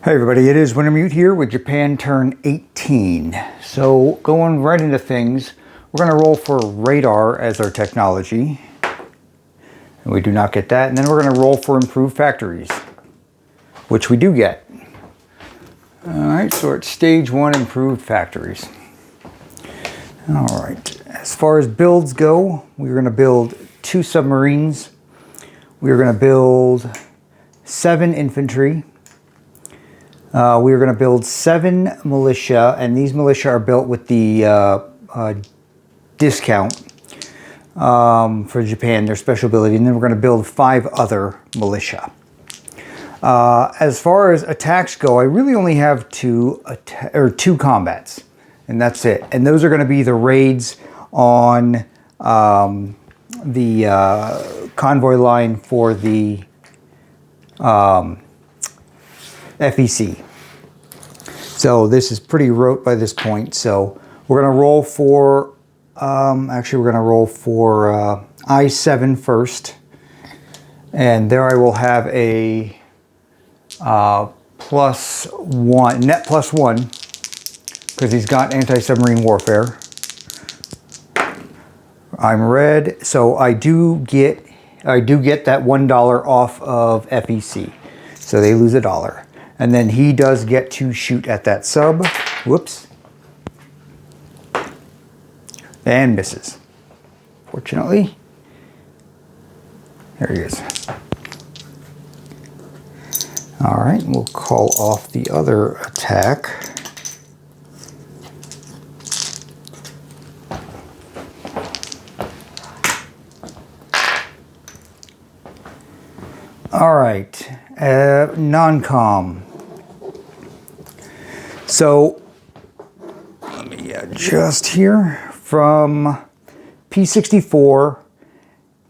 Hey everybody, it is Wintermute here with Japan Turn 18. So going right into things, we're going to roll for radar as our technology. And we do not get that. And then we're going to roll for improved factories, which we do get. Alright, so it's stage 1 improved factories. Alright, as far as builds go, we're going to build 2 submarines. We're going to build 7 infantry. We are going to build 7 militia, and these militia are built with the discount for Japan, their special ability, and then we're going to build 5 other militia. As far as attacks go, I really only have 2 combats, and that's it. And those are going to be the raids on the convoy line for the FEC. So this is pretty rote by this point. So we're going to roll for, actually we're going to roll for I-7 first. And there I will have a +1, net +1, because he's got anti-submarine warfare. I'm red, so I do get that $1 off of FEC. So they lose $1. And then he does get to shoot at that sub. Whoops. And misses. Fortunately. There he is. Alright, we'll call off the other attack. Alright, non-com. So, let me adjust here. From P64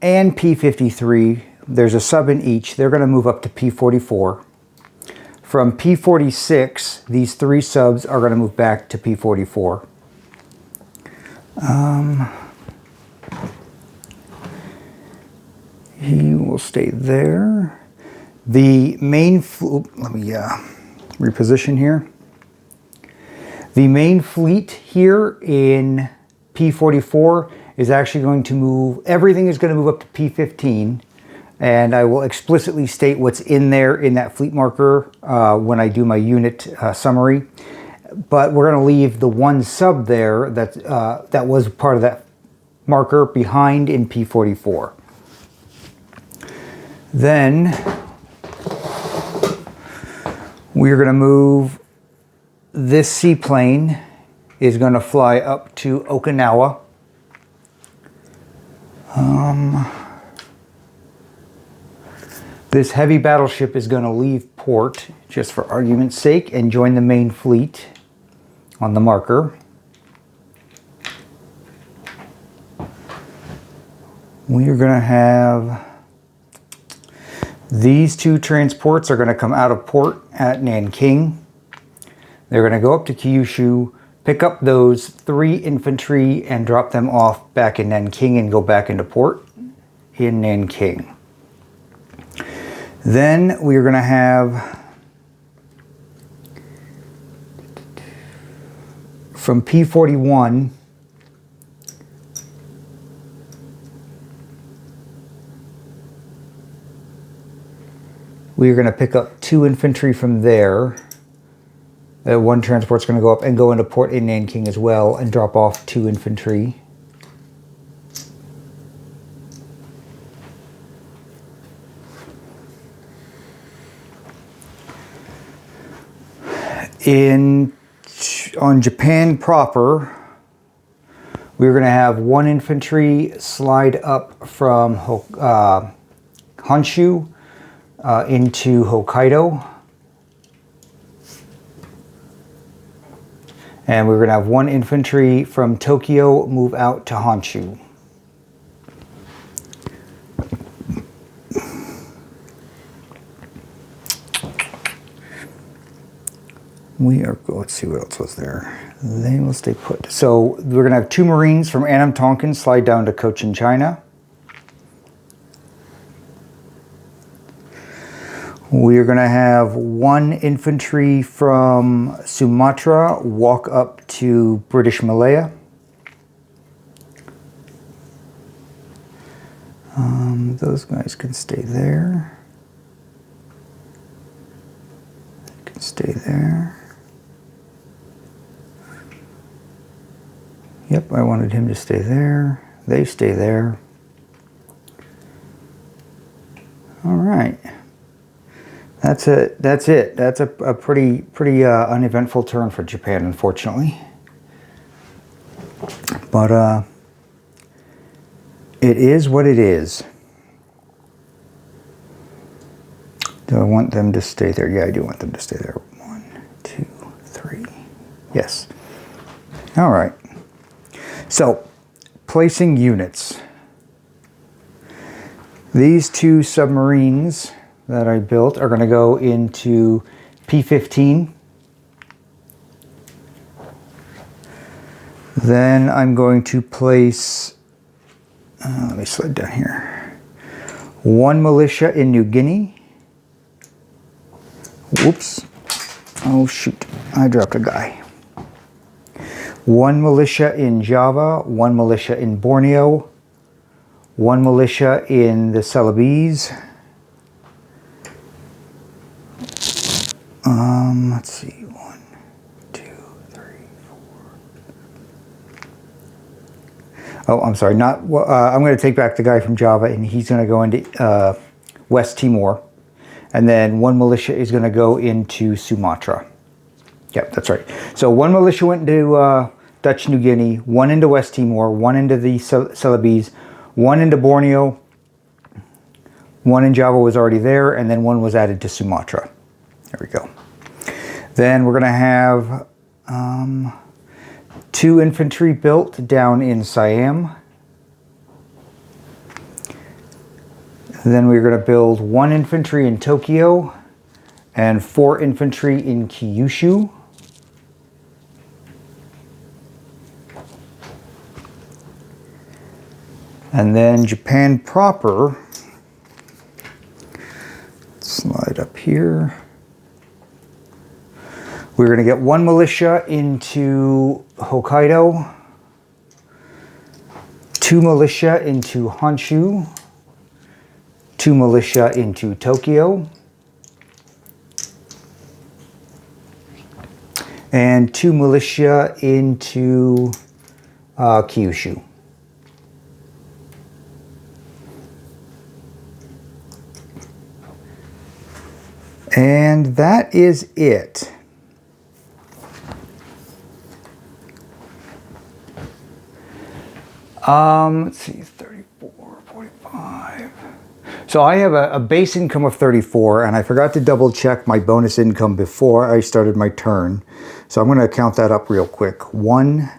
and P53, there's a sub in each. They're going to move up to P44. From P46, these 3 subs are going to move back to P44. He will stay there. The main, let me reposition here. The main fleet here in P44 is actually going to move, everything is going to move up to P15, and I will explicitly state what's in there in that fleet marker when I do my unit summary. But we're going to leave the 1 sub there that was part of that marker behind in P44. Then we're going to move this seaplane is going to fly up to Okinawa. This heavy battleship is going to leave port, just for argument's sake, and join the main fleet on the marker. We are going to have these 2 transports are going to come out of port at Nanking. They're going to go up to Kyushu, pick up those 3 infantry and drop them off back in Nanking and go back into port in Nanking. Then we're going to have, from P41, we are going to pick up 2 infantry from there. 1 transport's going to go up and go into port in Nanking as well and drop off 2 infantry. On Japan proper, we're going to have 1 infantry slide up from Honshu into Hokkaido. And we're going to have 1 infantry from Tokyo move out to Honshu. Let's see what else was there. They will stay put. So we're going to have 2 Marines from Annam Tonkin slide down to Cochin, China. We are going to have 1 infantry from Sumatra walk up to British Malaya. Those guys can stay there. They can stay there. Yep, I wanted him to stay there. They stay there. All right. That's it. That's it. That's a pretty uneventful turn for Japan, unfortunately. But it is what it is. Do I want them to stay there? Yeah, I do want them to stay there. 1, 2, 3. Yes. All right. So, placing units. These 2 submarines that I built are going to go into P-15. Then I'm going to place, let me slide down here, 1 militia in New Guinea. Whoops. Oh shoot, I dropped a guy. 1 militia in Java, 1 militia in Borneo, 1 militia in the Celebes. Let's see, 1, 2, 3, 4. Oh, I'm sorry, not, I'm going to take back the guy from Java, and he's going to go into West Timor. And then 1 militia is going to go into Sumatra. Yep, that's right. So 1 militia went into Dutch New Guinea, 1 into West Timor, 1 into the Celebes, 1 into Borneo, 1 in Java was already there, and then 1 was added to Sumatra. There we go. Then we're going to have 2 infantry built down in Siam. Then we're going to build 1 infantry in Tokyo and 4 infantry in Kyushu. And then Japan proper, slide up here. We're going to get 1 militia into Hokkaido, 2 militia into Honshu, 2 militia into Tokyo, and 2 militia into Kyushu. And that is it. Let's see, 34, 45. So I have a base income of 34, and I forgot to double check my bonus income before I started my turn. So I'm going to count that up real quick. 1,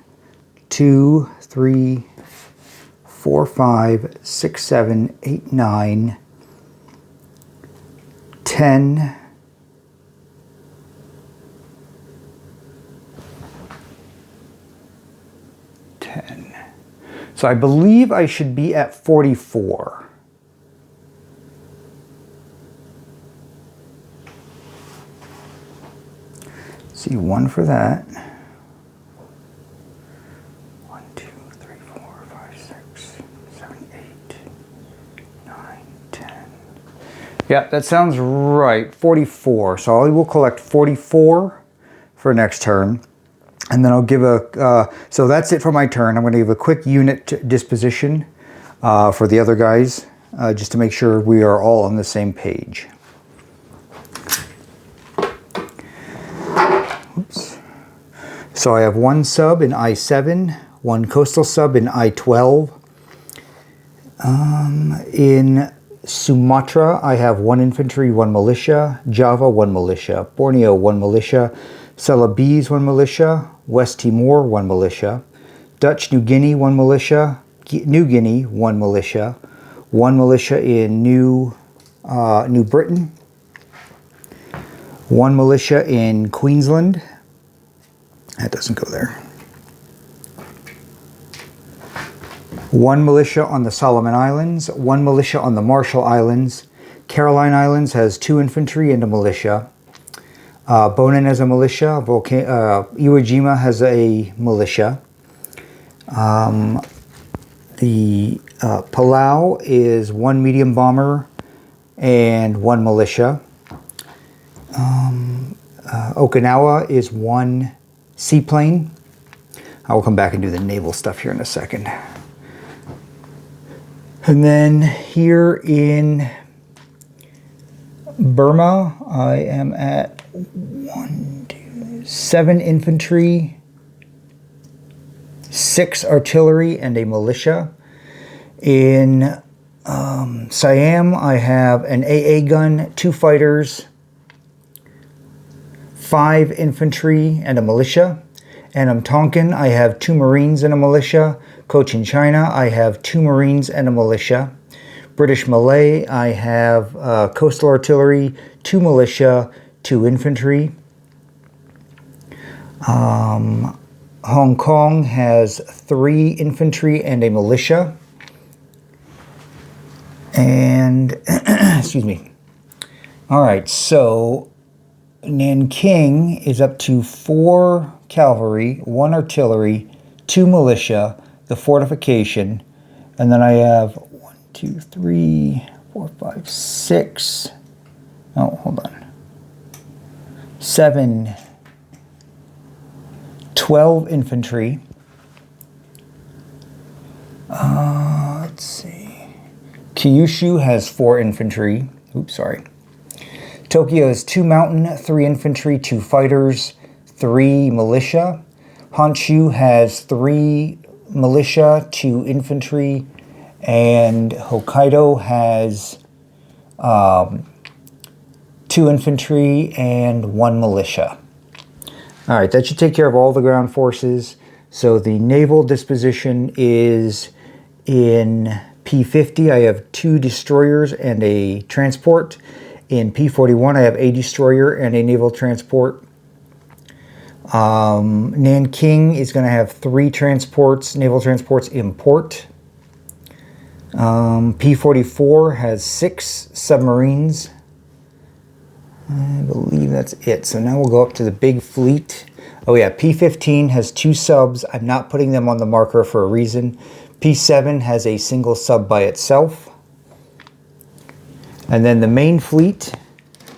2, 3, 4, 5, 6, 7, 8, 9, 10, 10. So I believe I should be at 44. See, 1 for that. 1, 2, 3, 4, 5, 6, 7, 8, 9, 10. Yeah, that sounds right. 44. So I will collect 44 for next turn. And then I'll give so that's it for my turn. I'm going to give a quick unit disposition for the other guys, just to make sure we are all on the same page. Oops. So I have 1 sub in I-7, 1 coastal sub in I-12. In Sumatra, I have 1 infantry, 1 militia. Java, 1 militia. Borneo, 1 militia. Celebes, 1 militia. West Timor, 1 militia. Dutch New Guinea, 1 militia. New Guinea, 1 militia. 1 militia in New Britain. 1 militia in Queensland. That doesn't go there. 1 militia on the Solomon Islands. 1 militia on the Marshall Islands. Caroline Islands has 2 infantry and a militia. Bonin has a militia. Iwo Jima has a militia. The Palau is 1 medium bomber and 1 militia. Okinawa is 1 seaplane. I will come back and do the naval stuff here in a second. And then here in Burma, I am at 7 infantry, 6 artillery, and a militia. In Siam, I have an AA gun, 2 fighters, 5 infantry, and a militia. And in Tonkin, I have 2 Marines and a militia. Cochin China, I have 2 Marines and a militia. British Malay, I have coastal artillery, 2 militia, 2 infantry. Hong Kong has 3 infantry and a militia. And, excuse me. All right, so Nanking is up to 4 cavalry, 1 artillery, 2 militia, the fortification, and then I have 1, 2, 3, 4, 5, 6. Oh, hold on. 7, 12 infantry. Let's see. Kyushu has 4 infantry. Oops, sorry. Tokyo has 2 mountain, 3 infantry, 2 fighters, 3 militia. Honshu has 3 militia, 2 infantry, and Hokkaido has 2 infantry and 1 militia. All right, that should take care of all the ground forces. So the naval disposition is in P-50. I have 2 destroyers and a transport. In P-41, I have a destroyer and a naval transport. Nanking is going to have 3 transports, naval transports in port. P-44 has 6 submarines. I believe that's it. So now we'll go up to the big fleet. Oh yeah, P-15 has 2 subs. I'm not putting them on the marker for a reason. P-7 has a single sub by itself. And then the main fleet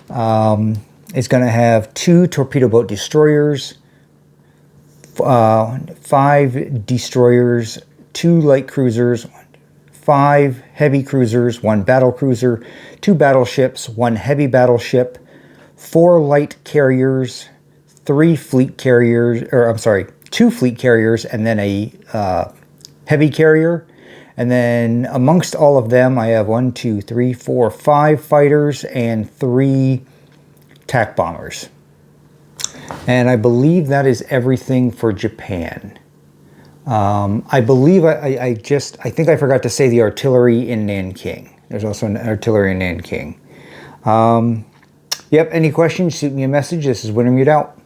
is going to have 2 torpedo boat destroyers, 5 destroyers, 2 light cruisers, 5 heavy cruisers, 1 battle cruiser, 2 battleships, 1 heavy battleship, 4 light carriers, 3 fleet carriers, or I'm sorry, 2 fleet carriers, and then a heavy carrier. And then amongst all of them, I have 1, 2, 3, 4, 5 fighters and 3 attack bombers. And I believe that is everything for Japan. I believe I think I forgot to say the artillery in Nanking. There's also an artillery in Nanking. Yep, any questions, shoot me a message. This is Wintermute out.